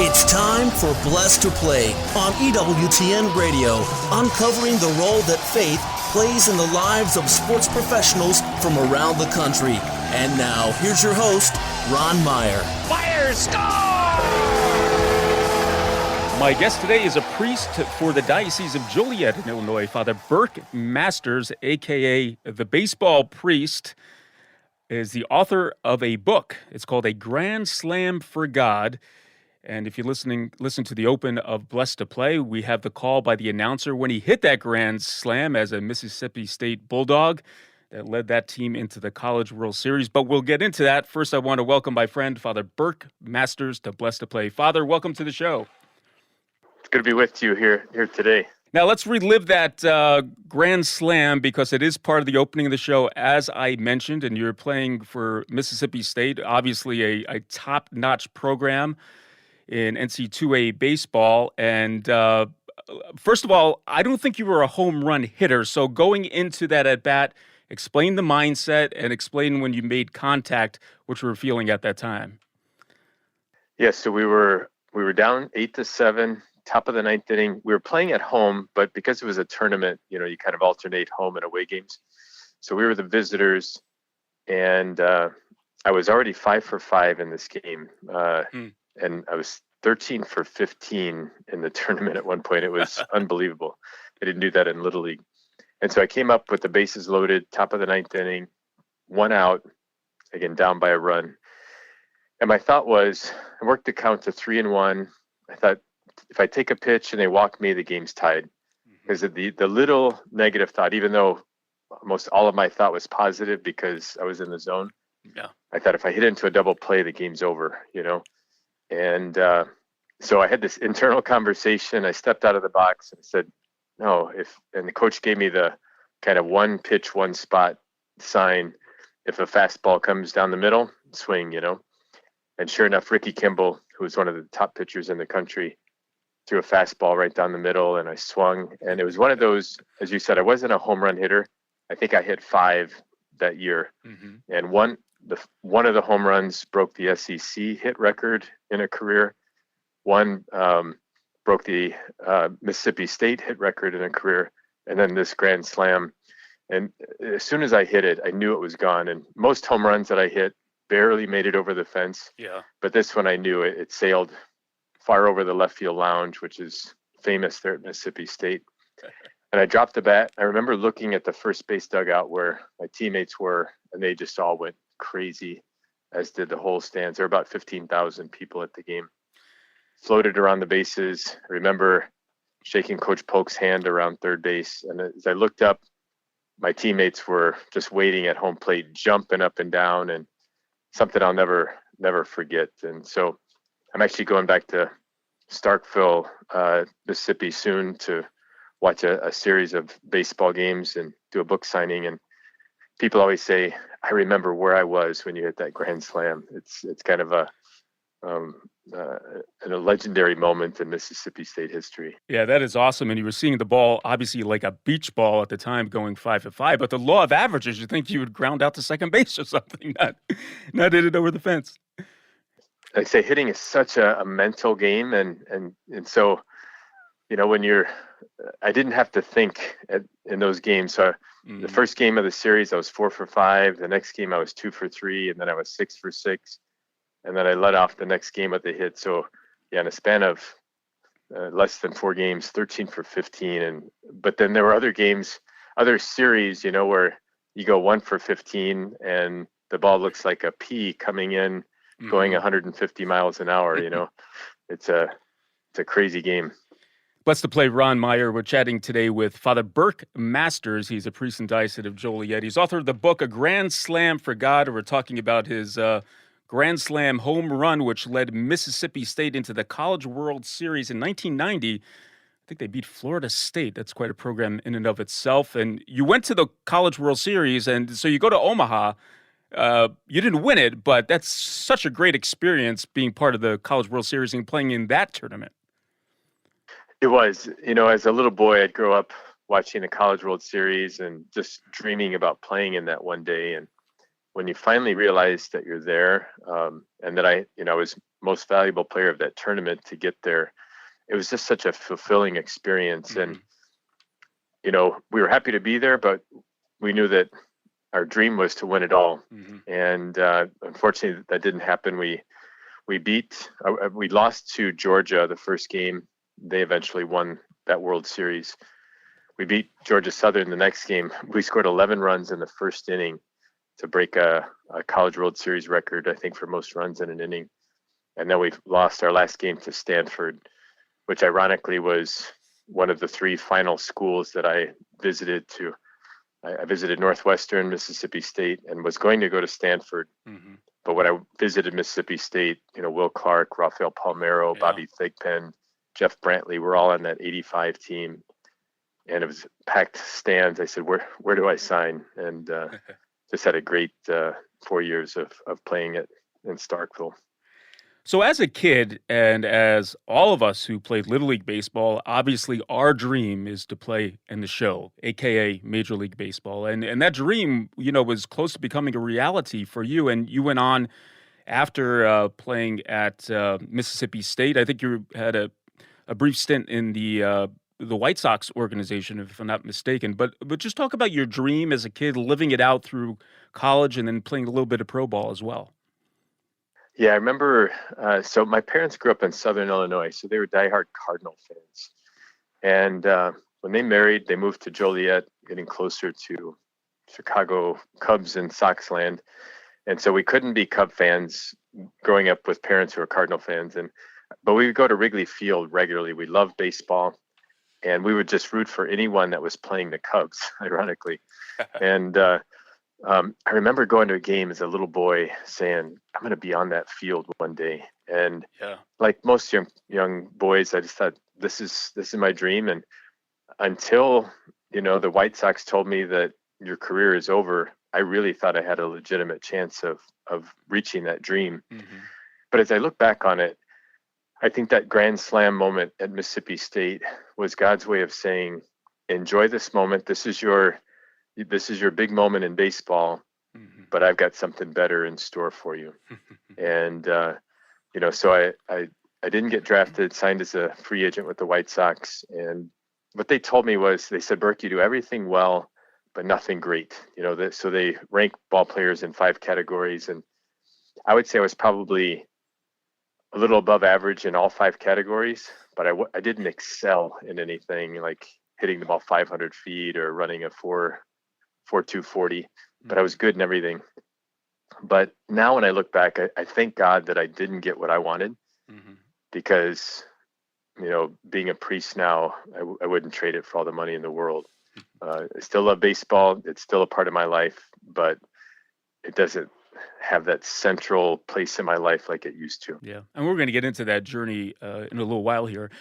It's time for Blessed to Play on EWTN Radio, uncovering the role that faith plays in the lives of sports professionals from around the country. And now, here's your host, Ron Meyer. Fire, score! My guest today is a priest for the Diocese of Joliet in Illinois, Father Burke Masters, a.k.a. the baseball priest, is the author of a book. It's called A Grand Slam for God. And if you listen to the open of Blessed to Play, we have the call by the announcer when he hit that grand slam as a Mississippi State Bulldog that led that team into the College World Series. But we'll get into that. First, I want to welcome my friend, Father Burke Masters, to Blessed to Play. Father, welcome to the show. It's good to be with you here today. Now, let's relive that grand slam because it is part of the opening of the show, as I mentioned, and you're playing for Mississippi State, obviously a top-notch program in NC2A baseball. And first of all, I don't think you were a home run hitter. So going into that at-bat, explain the mindset and explain when you made contact, what you were feeling at that time. Yes, so we were down 8-7, top of the ninth inning. We were playing at home, but because it was a tournament, you kind of alternate home and away games. So we were the visitors, and I was already 5 for 5 in this game. And I was 13 for 15 in the tournament at one point. It was unbelievable. I didn't do that in Little League. And so I came up with the bases loaded, top of the ninth inning, 1 out, again, down by a run. And my thought was, I worked the count to 3-1. I thought, if I take a pitch and they walk me, the game's tied. Because the little negative thought, even though almost all of my thought was positive because I was in the zone, I thought if I hit into a double play, the game's over, And so I had this internal conversation. I stepped out of the box and said, no, and the coach gave me the kind of one pitch, one spot sign. If a fastball comes down the middle, swing, And sure enough, Ricky Kimball, who was one of the top pitchers in the country, threw a fastball right down the middle, and I swung. And it was one of those, as you said, I wasn't a home run hitter. I think I hit 5 that year. And one of the home runs broke the SEC hit record in a career. One broke the Mississippi State hit record in a career. And then this grand slam. And as soon as I hit it, I knew it was gone. And most home runs that I hit barely made it over the fence. Yeah. But this one I knew it sailed far over the left field lounge, which is famous there at Mississippi State. And I dropped the bat. I remember looking at the first base dugout where my teammates were, and they just all went crazy, as did the whole stands. There were about 15,000 people at the game. Floated around the bases. I remember shaking Coach Polk's hand around third base. And as I looked up, my teammates were just waiting at home plate, jumping up and down, and something I'll never forget. And so I'm actually going back to Starkville, Mississippi soon to watch a series of baseball games and do a book signing. And people always say, I remember where I was when you hit that grand slam. It's kind of a legendary moment in Mississippi State history. Yeah, that is awesome. And you were seeing the ball, obviously like a beach ball at the time, going 5 for 5. But the law of averages, you think you would ground out to second base or something, not hit it over the fence. I say hitting is such a mental game. And so, when I didn't have to think in those games. So the first game of the series, I was 4 for 5. The next game, I was 2 for 3. And then I was 6 for 6. And then I let off the next game with a hit. So, in a span of less than 4 games, 13 for 15. But then there were other series, where you go 1 for 15 and the ball looks like a pea coming in, going 150 miles an hour. It's a crazy game. Blessed to Play, Ron Meyer. We're chatting today with Father Burke Masters. He's a priest in Diocese of Joliet. He's author of the book, A Grand Slam for God. We're talking about his Grand Slam home run, which led Mississippi State into the College World Series in 1990. I think they beat Florida State. That's quite a program in and of itself. And you went to the College World Series, and so you go to Omaha. You didn't win it, but that's such a great experience being part of the College World Series and playing in that tournament. It was, as a little boy, I'd grow up watching the College World Series and just dreaming about playing in that one day. And when you finally realize that you're there, and that I was most valuable player of that tournament to get there. It was just such a fulfilling experience. Mm-hmm. And, we were happy to be there, but we knew that our dream was to win it all. Mm-hmm. And unfortunately, that didn't happen. We lost to Georgia the first game. They eventually won that World Series. We beat Georgia Southern the next game. We scored 11 runs in the first inning to break a College World Series record, I think, for most runs in an inning. And then we lost our last game to Stanford, which ironically was one of the 3 final schools that I visited to. I visited Northwestern, Mississippi State, and was going to go to Stanford. Mm-hmm. But when I visited Mississippi State, Will Clark, Rafael Palmeiro, Yeah. Bobby Thigpen, Jeff Brantley were all on that 85 team. And it was packed stands. I said, where do I sign? And just had a great 4 years of playing it in Starkville. So as a kid, and as all of us who played Little League Baseball, obviously our dream is to play in the show, aka Major League Baseball. And that dream, was close to becoming a reality for you. And you went on after playing at Mississippi State. I think you had a brief stint in the White Sox organization, if I'm not mistaken. But just talk about your dream as a kid, living it out through college and then playing a little bit of pro ball as well. Yeah, I remember. So my parents grew up in Southern Illinois, so they were diehard Cardinal fans. And when they married, they moved to Joliet, getting closer to Chicago Cubs and Sox land. And so we couldn't be Cub fans growing up with parents who were Cardinal fans. But we would go to Wrigley Field regularly. We loved baseball, and we would just root for anyone that was playing the Cubs, ironically. And I remember going to a game as a little boy saying, I'm going to be on that field one day. And like most young boys, I just thought, this is my dream. And until, the White Sox told me that your career is over, I really thought I had a legitimate chance of reaching that dream. Mm-hmm. But as I look back on it, I think that grand slam moment at Mississippi State was God's way of saying, enjoy this moment. This is your big moment in baseball, Mm-hmm. but I've got something better in store for you. And, so I didn't get drafted, signed as a free agent with the White Sox. And what they told me was, they said, Burke, you do everything well, but nothing great. So they rank ball players in 5 categories. And I would say I was probably a little above average in all 5 categories, but I didn't excel in anything like hitting the ball 500 feet or running a 4.2 40, but I was good in everything. But now when I look back, I thank God that I didn't get what I wanted, Mm-hmm. because, being a priest now, I wouldn't trade it for all the money in the world. I still love baseball. It's still a part of my life, but it doesn't have that central place in my life like it used to. Yeah. And we're going to get into that journey in a little while here.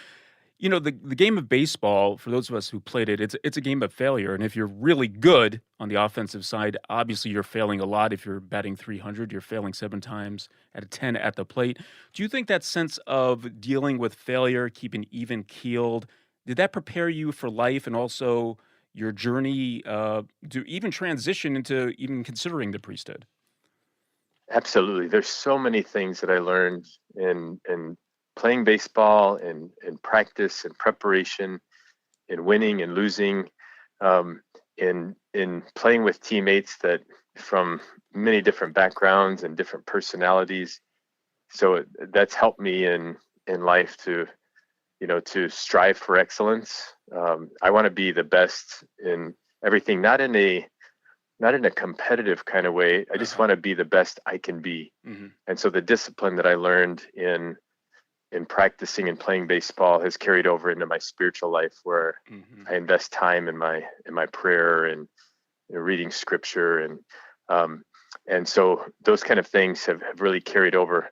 The game of baseball, for those of us who played it, it's a game of failure. And if you're really good on the offensive side, obviously you're failing a lot. If you're batting 300, you're failing 7 times out of 10 at the plate. Do you think that sense of dealing with failure, keeping even keeled, did that prepare you for life and also your journey to even transition into even considering the priesthood? Absolutely. There's so many things that I learned in playing baseball and practice and preparation, in winning and losing, in playing with teammates that from many different backgrounds and different personalities. So that's helped me in life to strive for excellence. I want to be the best in everything, not in a competitive kind of way. I just want to be the best I can be. Mm-hmm. And so the discipline that I learned in practicing and playing baseball has carried over into my spiritual life, where Mm-hmm. I invest time in my prayer and reading scripture, and so those kind of things have really carried over.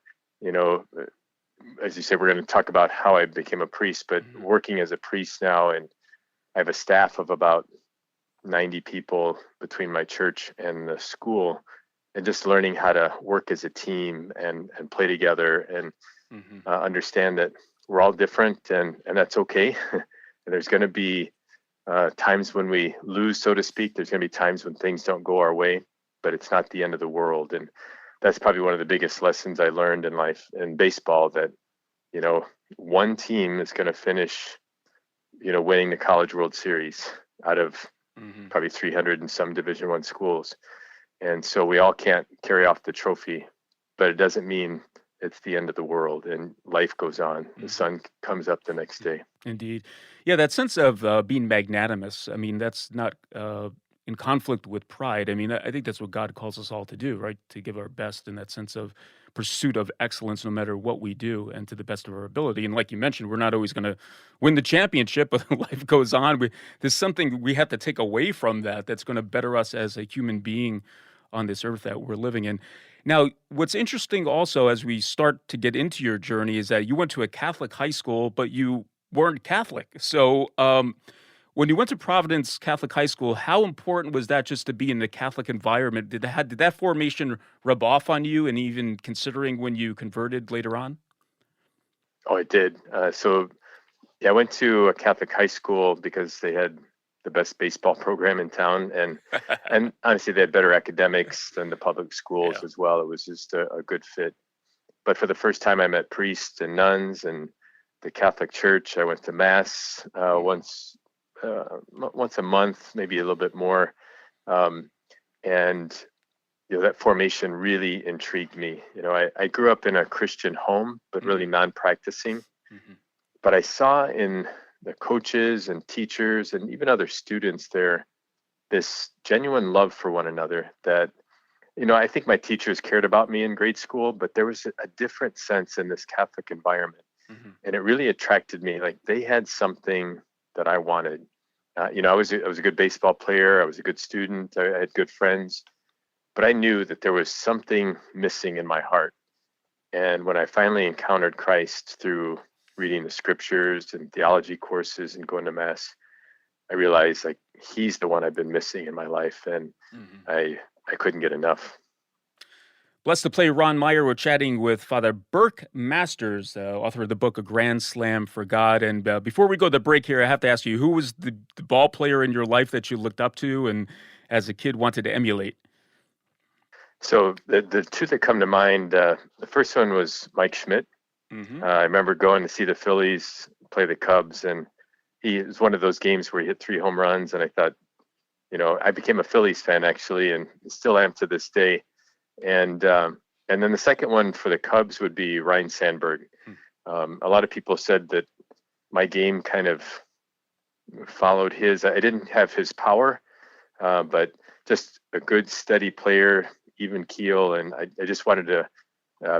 As you say, we're going to talk about how I became a priest, but Mm-hmm. working as a priest now, and I have a staff of about 90 people between my church and the school, and just learning how to work as a team and play together and Mm-hmm. understand that we're all different, and that's okay. And there's going to be times when we lose, so to speak. There's going to be times when things don't go our way, but it's not the end of the world. And that's probably one of the biggest lessons I learned in life in baseball, that, one team is going to finish, winning the College World Series out of probably 300 and some Division I schools. And so we all can't carry off the trophy, but it doesn't mean it's the end of the world, and life goes on. The sun comes up the next day. Indeed. Yeah, that sense of being magnanimous, I mean, that's not in conflict with pride. I mean, I think that's what God calls us all to do, right? To give our best in that sense of pursuit of excellence, no matter what we do, and to the best of our ability. And like you mentioned, we're not always going to win the championship, but life goes on. There's something we have to take away from that's going to better us as a human being on this earth that we're living in. Now, what's interesting also as we start to get into your journey is that you went to a Catholic high school, but you weren't Catholic. So when you went to Providence Catholic High School, how important was that just to be in the Catholic environment? Did that formation rub off on you, and even considering when you converted later on? Oh, it did. I went to a Catholic high school because they had the best baseball program in town, and honestly, they had better academics than the public schools as well. It was just a good fit. But for the first time, I met priests and nuns and the Catholic Church. I went to Mass once a month, maybe a little bit more, and that formation really intrigued me. I grew up in a Christian home, but really non-practicing. But I saw in the coaches and teachers and even other students there this genuine love for one another that, I think my teachers cared about me in grade school, but there was a different sense in this Catholic environment. And it really attracted me. Like, they had something that I wanted. I was a good baseball player. I was a good student. I had good friends, but I knew that there was something missing in my heart. And when I finally encountered Christ through reading the scriptures and theology courses and going to Mass, I realized, like, he's the one I've been missing in my life, and I couldn't get enough. Blessed to Play Ron Meyer. We're chatting with Father Burke Masters, author of the book A Grand Slam for God. And before we go to the break here, I have to ask you, who was the ball player in your life that you looked up to and as a kid wanted to emulate? So the two that come to mind, the first one was Mike Schmidt. I remember going to see the Phillies play the Cubs, and it was one of those games where he hit 3 home runs, and I thought, I became a Phillies fan actually, and still am to this day. And then the second one for the Cubs would be Ryne Sandberg. A lot of people said that my game kind of followed his. I didn't have his power, but just a good, steady player, even keel, and I just wanted to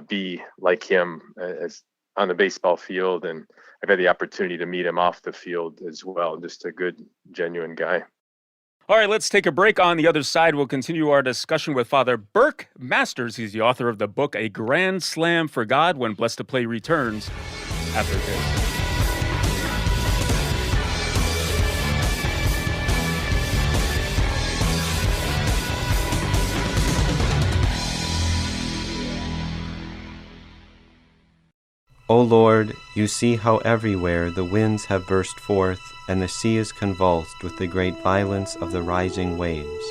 be like him as on the baseball field, and I've had the opportunity to meet him off the field as well. Just a good, genuine guy. All right, let's take a break. On the other side, we'll continue our discussion with Father Burke Masters. He's the author of the book A Grand Slam for God, when Blessed to Play returns after this. O Lord, you see how everywhere the winds have burst forth, and the sea is convulsed with the great violence of the rising waves.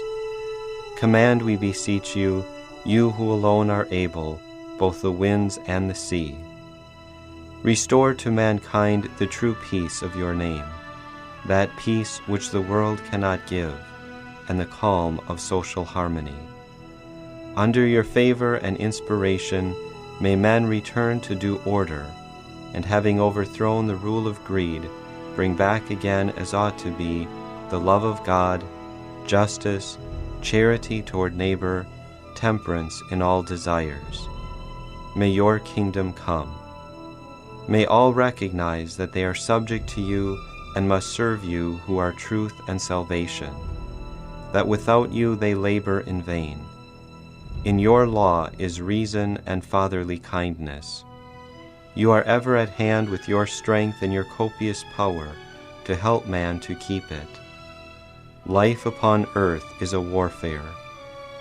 Command, we beseech you, you who alone are able, both the winds and the sea. Restore to mankind the true peace of your name, that peace which the world cannot give, and the calm of social harmony. Under your favor and inspiration, may man return to due order, and having overthrown the rule of greed, bring back again as ought to be the love of God, justice, charity toward neighbor, temperance in all desires. May your kingdom come. May all recognize that they are subject to you and must serve you who are truth and salvation, that without you they labor in vain. In your law is reason and fatherly kindness. You are ever at hand with your strength and your copious power to help man to keep it. Life upon earth is a warfare,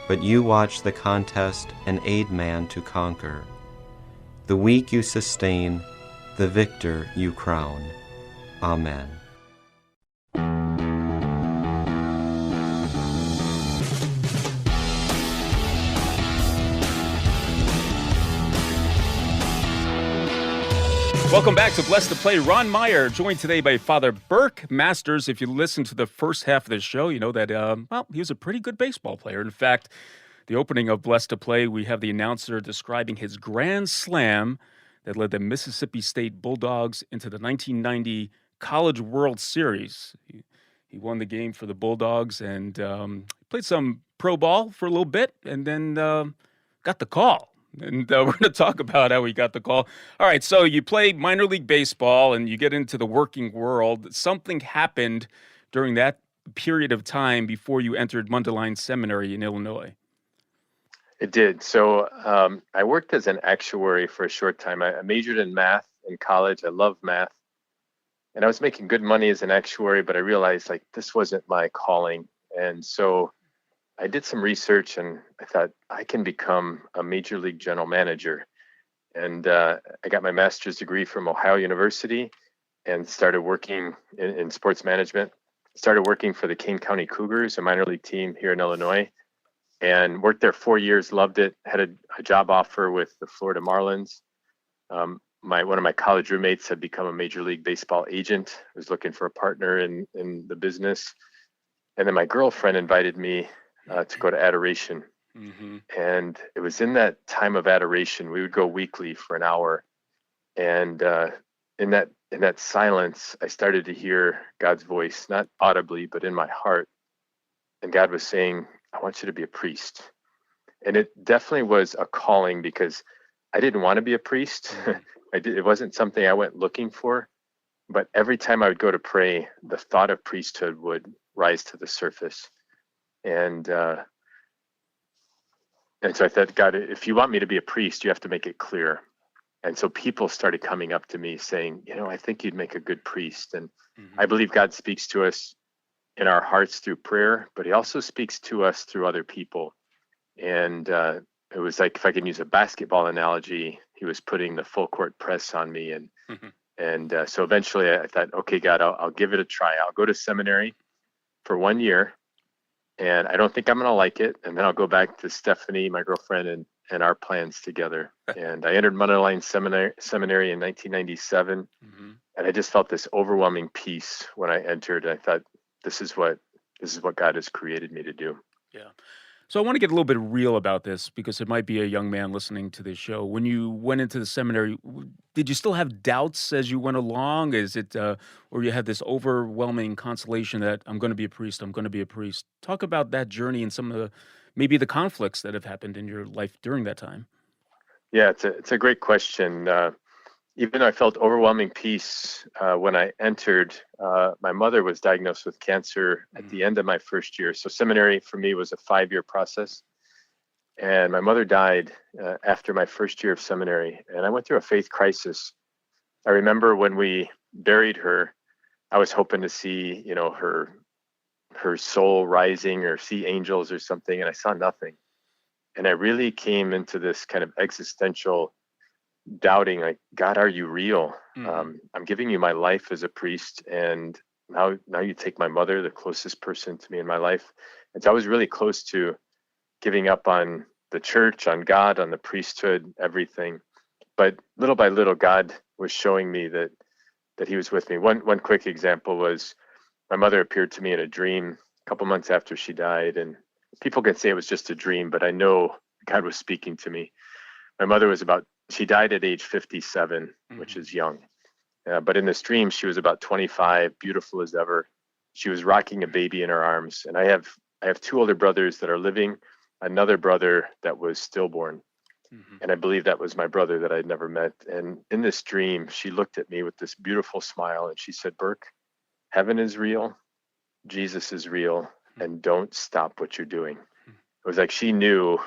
but you watch the contest and aid man to conquer. The weak you sustain, the victor you crown. Amen. Welcome back to Blessed to Play. Ron Meyer, joined today by Father Burke Masters. If you listen to the first half of the show, you know that, he was a pretty good baseball player. In fact, the opening of Blessed to Play, we have the announcer describing his grand slam that led the Mississippi State Bulldogs into the 1990 College World Series. He won the game for the Bulldogs and played some pro ball for a little bit and then got the call. And we're going to talk about how he got the call. All right, so you play minor league baseball and you get into the working world. Something happened during that period of time before you entered Mundelein Seminary in Illinois. It did. So I worked as an actuary for a short time. I majored in math in college. I love math. And I was making good money as an actuary, but I realized this wasn't my calling. And so I did some research and I thought I can become a major league general manager. And I got my master's degree from Ohio University and started working in sports management. Started working for the Kane County Cougars, a minor league team here in Illinois, and worked there 4 years, loved it, had a job offer with the Florida Marlins. One of my college roommates had become a major league baseball agent, was looking for a partner in the business. And then my girlfriend invited me to go to adoration. Mm-hmm. And it was in that time of adoration, we would go weekly for an hour. And in that silence, I started to hear God's voice, not audibly, but in my heart. And God was saying, I want you to be a priest. And it definitely was a calling because I didn't want to be a priest. It wasn't something I went looking for. But every time I would go to pray, the thought of priesthood would rise to the surface. And so I thought, God, if you want me to be a priest, you have to make it clear. And so people started coming up to me saying, I think you'd make a good priest. And I believe God speaks to us in our hearts through prayer, but he also speaks to us through other people. And it was like, if I can use a basketball analogy, he was putting the full court press on me. And so eventually I thought, okay, God, I'll give it a try. I'll go to seminary for 1 year. And I don't think I'm going to like it. And then I'll go back to Stephanie, my girlfriend, and our plans together. And I entered Mundelein Seminary in 1997. And I just felt this overwhelming peace when I entered. I thought, this is what God has created me to do. Yeah. So I want to get a little bit real about this because it might be a young man listening to this show. When you went into the seminary, did you still have doubts as you went along? Is it, or you had this overwhelming consolation that I'm going to be a priest, I'm going to be a priest? Talk about that journey and some of maybe the conflicts that have happened in your life during that time. Yeah, it's a great question. Even though I felt overwhelming peace when I entered, my mother was diagnosed with cancer at the end of my first year. So seminary for me was a 5-year process. And my mother died after my first year of seminary. And I went through a faith crisis. I remember when we buried her, I was hoping to see, her soul rising or see angels or something. And I saw nothing. And I really came into this kind of existential doubting, like, God, are you real? I'm giving you my life as a priest, and now you take my mother, the closest person to me in my life. And so I was really close to giving up on the church, on God, on the priesthood, everything. But little by little, God was showing me that he was with me. One quick example was my mother appeared to me in a dream a couple months after she died, and people can say it was just a dream, but I know God was speaking to me. My mother she died at age 57, which is young. But in this dream, she was about 25, beautiful as ever. She was rocking a baby in her arms. And I have 2 older brothers that are living, another brother that was stillborn. And I believe that was my brother that I'd never met. And in this dream, she looked at me with this beautiful smile and she said, Burke, heaven is real, Jesus is real, and don't stop what you're doing. It was like she knew,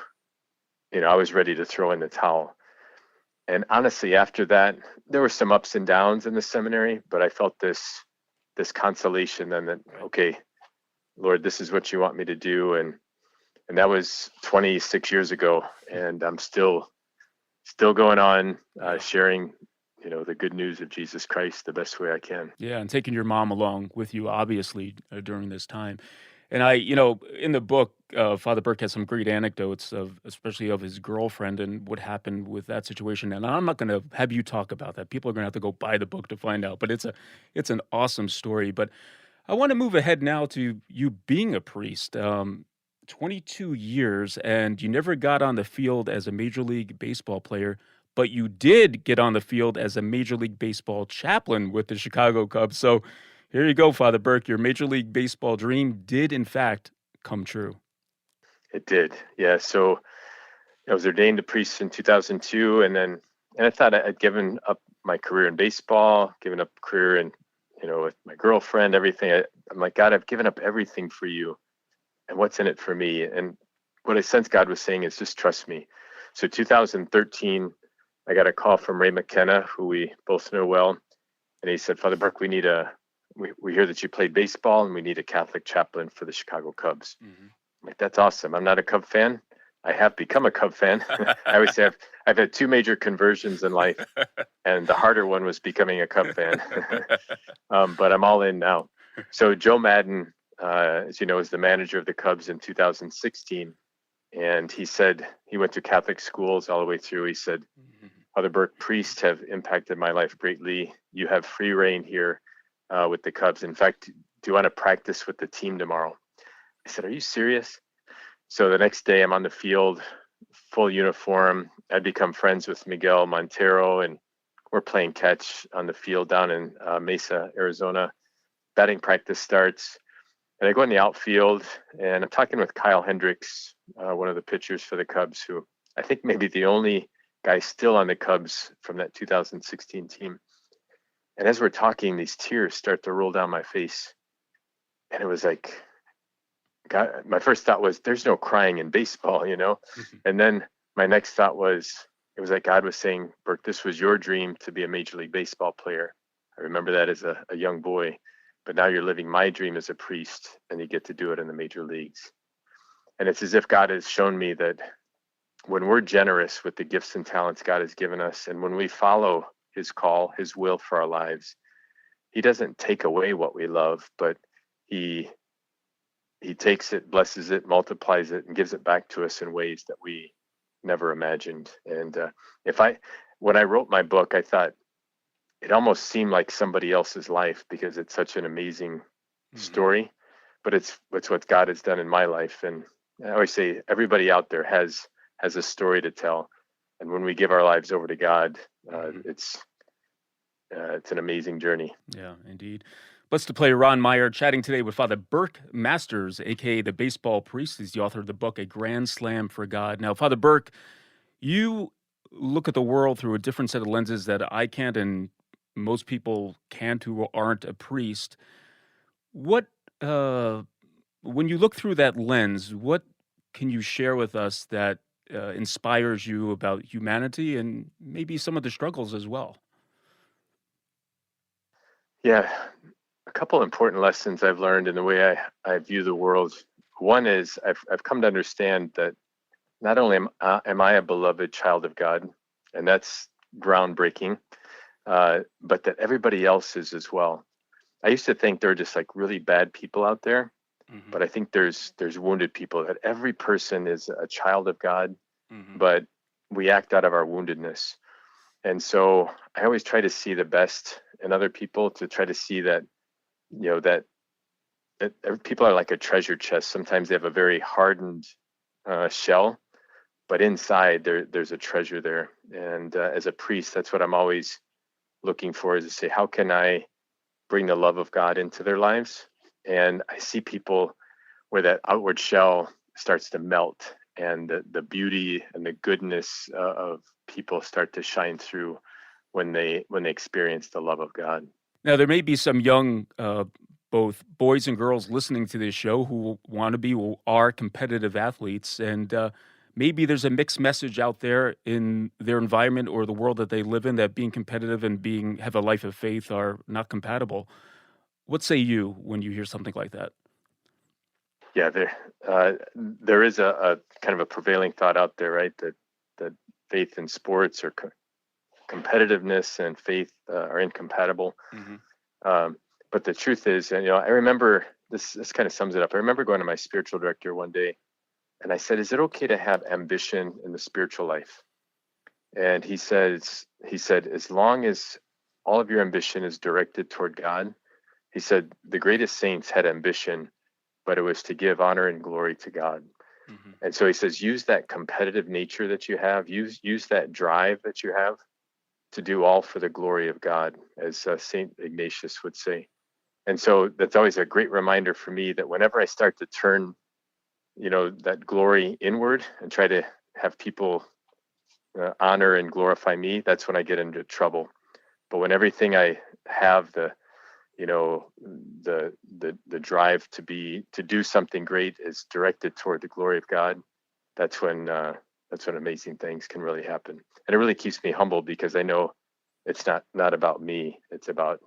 I was ready to throw in the towel. And honestly, after that, there were some ups and downs in the seminary, but I felt this consolation then that, okay, Lord, this is what you want me to do. And that was 26 years ago. And I'm still going on sharing, the good news of Jesus Christ the best way I can. Yeah, and taking your mom along with you, obviously, during this time. And in the book, Father Burke has some great anecdotes especially of his girlfriend and what happened with that situation. And I'm not going to have you talk about that. People are going to have to go buy the book to find out. But it's an awesome story. But I want to move ahead now to you being a priest. 22 years, and you never got on the field as a Major League Baseball player, but you did get on the field as a Major League Baseball chaplain with the Chicago Cubs. So here you go, Father Burke. Your Major League Baseball dream did, in fact, come true. It did. Yeah. So I was ordained a priest in 2002, and I thought I'd given up my career in baseball, given up career in, with my girlfriend, everything. I'm like, God, I've given up everything for you. And what's in it for me? And what I sensed God was saying is just trust me. So 2013, I got a call from Ray McKenna, who we both know well. And he said, Father Burke, we hear that you played baseball and we need a Catholic chaplain for the Chicago Cubs. Mm-hmm. I'm like, that's awesome. I'm not a Cub fan. I have become a Cub fan. I always say I've had two major conversions in life, and the harder one was becoming a Cub fan. But I'm all in now. So Joe Madden, as you know, is the manager of the Cubs in 2016. And he said he went to Catholic schools all the way through. He said, Father Burke, priests have impacted my life greatly. You have free reign here with the Cubs. In fact, do you want to practice with the team tomorrow? I said, are you serious? So the next day I'm on the field, full uniform. I'd become friends with Miguel Montero, and we're playing catch on the field down in Mesa, Arizona. Batting practice starts. And I go in the outfield, and I'm talking with Kyle Hendricks, one of the pitchers for the Cubs, who I think maybe the only guy still on the Cubs from that 2016 team. And as we're talking, these tears start to roll down my face. And it was like, God, my first thought was, there's no crying in baseball, And then my next thought was, it was like God was saying, Burke, this was your dream to be a Major League Baseball player. I remember that as a young boy. But now you're living my dream as a priest, and you get to do it in the major leagues. And it's as if God has shown me that when we're generous with the gifts and talents God has given us, and when we follow his call, his will for our lives, he doesn't take away what we love, but he takes it, blesses it, multiplies it, and gives it back to us in ways that we never imagined. And when I wrote my book, I thought, it almost seemed like somebody else's life because it's such an amazing story, but it's what God has done in my life. And I always say everybody out there has a story to tell. And when we give our lives over to God, it's an amazing journey. Yeah, indeed. Blessed to play Ron Meyer, chatting today with Father Burke Masters, a.k.a. the baseball priest. He's the author of the book, A Grand Slam for God. Now, Father Burke, you look at the world through a different set of lenses that I can't, and most people can't who aren't a priest. What, when you look through that lens, what can you share with us that inspires you about humanity and maybe some of the struggles as well? Yeah, a couple important lessons I've learned in the way I view the world. One is I've come to understand that not only am I a beloved child of God, and that's groundbreaking, but that everybody else is as well. I used to think there were just like really bad people out there, but I think there's wounded people, that every person is a child of God, but we act out of our woundedness. And so I always try to see the best in other people, to try to see that, that people are like a treasure chest. Sometimes they have a very hardened shell, but inside there's a treasure there. And as a priest, that's what I'm always looking for, is to say, how can I bring the love of God into their lives? And I see people where that outward shell starts to melt, and the beauty and the goodness of people start to shine through when they experience the love of God. Now, there may be some young, both boys and girls listening to this show who want to be or are competitive athletes, and maybe there's a mixed message out there in their environment or the world that they live in, that being competitive and have a life of faith are not compatible. What say you when you hear something like that? Yeah, there is a kind of a prevailing thought out there, right? That faith and sports or competitiveness and faith are incompatible. But the truth is, I remember this kind of sums it up. I remember going to my spiritual director one day, and I said, "Is it okay to have ambition in the spiritual life?" And he said, "As long as all of your ambition is directed toward God," he said, "the greatest saints had ambition, but it was to give honor and glory to God." Mm-hmm. And so he says, use that competitive nature that you have, use that drive that you have to do all for the glory of God, as St. Ignatius would say. And so that's always a great reminder for me that whenever I start to turn, that glory inward and try to have people honor and glorify me, that's when I get into trouble. But when everything I have, the drive to do something great is directed toward the glory of God, that's when amazing things can really happen. And it really keeps me humble, because I know it's not about me. It's about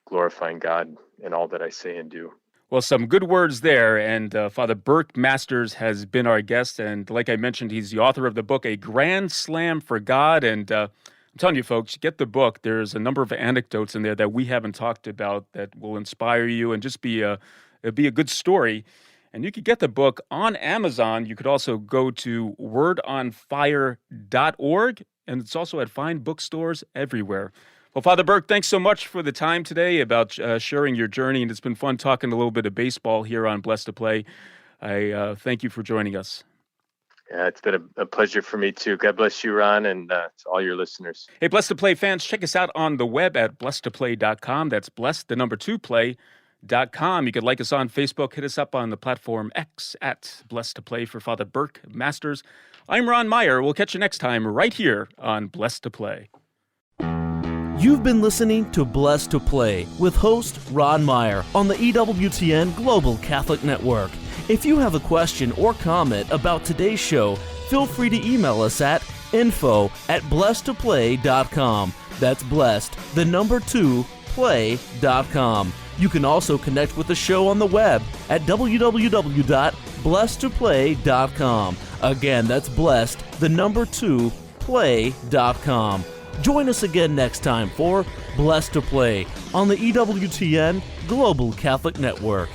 glorifying God in all that I say and do. Well, some good words there. And Father Burke Masters has been our guest. And like I mentioned, he's the author of the book, A Grand Slam for God. And I'm telling you, folks, get the book. There's a number of anecdotes in there that we haven't talked about that will inspire you and just be a good story. And you could get the book on Amazon. You could also go to wordonfire.org, and it's also at fine bookstores everywhere. Well, Father Burke, thanks so much for the time today about sharing your journey, and it's been fun talking a little bit of baseball here on Blessed to Play. I thank you for joining us. Yeah, it's been a pleasure for me too. God bless you, Ron, and to all your listeners. Hey, Blessed to Play fans, check us out on the web at blessedtoplay.com. That's blessed, the number 2 play.com. You could like us on Facebook, hit us up on the platform X at Blessed to Play for Father Burke Masters. I'm Ron Meyer. We'll catch you next time right here on Blessed to Play. You've been listening to Blessed to Play with host Ron Meyer on the EWTN Global Catholic Network. If you have a question or comment about today's show, feel free to email us at info@blessedtoplay.com. That's blessed, the number 2, play.com. You can also connect with the show on the web at www.blessedtoplay.com. Again, that's blessed, the number 2, play.com. Join us again next time for Blessed to Play on the EWTN Global Catholic Network.